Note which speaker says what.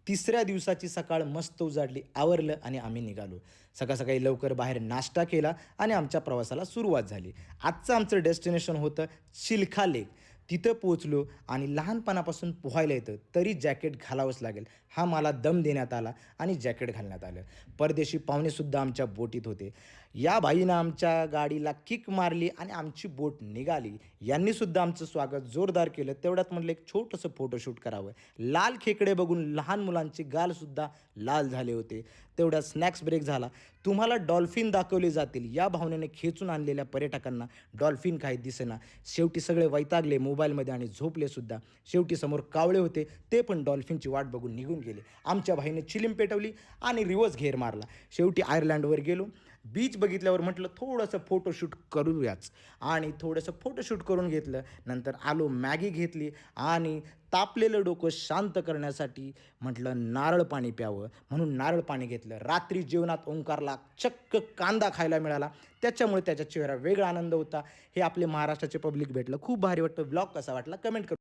Speaker 1: तिसऱ्या दिवसाची सकाळ मस्त उजाडली, आवरलं आणि आम्ही निघालो. सकाळी लवकर बाहेर नाश्ता केला आणि आमच्या प्रवासाला सुरुवात झाली. आजचं आमचं डेस्टिनेशन होतं चिलखा लेक. तिथं पोहोचलो आणि लहानपणापासून पोहायला येतं, तरी जॅकेट घालावंच लागेल, हा मला दम देण्यात आला आणि जॅकेट घालण्यात आलं. परदेशी पाहुणेसुद्धा आमच्या बोटीत होते. या भाईनं आमच्या गाडीला किक मारली आणि आमची बोट निघाली. यांनीसुद्धा आमचं स्वागत जोरदार केलं. तेवढ्यात म्हटलं एक छोटंसं फोटोशूट करावं. लाल खेकडे बघून लहान मुलांचे गालसुद्धा लाल झाले होते. तेवढ्यात स्नॅक्स ब्रेक झाला. तुम्हाला डॉल्फिन दाखवले जातील. या भावनेने खेचून आणलेल्या पर्यटकांना डॉल्फिन काही दिसेना. शेवटी सगळे वैतागले मोबाईलमध्ये आणि झोपलेसुद्धा. शेवटी समोर कावळे होते, ते पण डॉल्फिनची वाट बघून निघून गेले. आमच्या भाईने चिलीम पेटवली आणि रिव्हर्स घेर मारला. शेवटी आयर्लंडवर गेलो. बीच बघितल्यावर म्हटलं थोडंसं फोटोशूट करूयाच आणि थोडंसं फोटोशूट करून घेतलं. नंतर आलो, मॅगी घेतली आणि तापलेलं डोकं शांत करण्यासाठी म्हटलं नारळ पाणी प्यावं म्हणून नारळ पाणी घेतलं. रात्री जेवणात ओंकारला चक्क कांदा खायला मिळाला. त्याच्यामुळे त्याच्या चेहरा वेगळा आनंद होता. हे आपले महाराष्ट्राचे पब्लिक भेटलं. खूप भारी वाटतं. ब्लॉग कसा वाटला कमेंट करून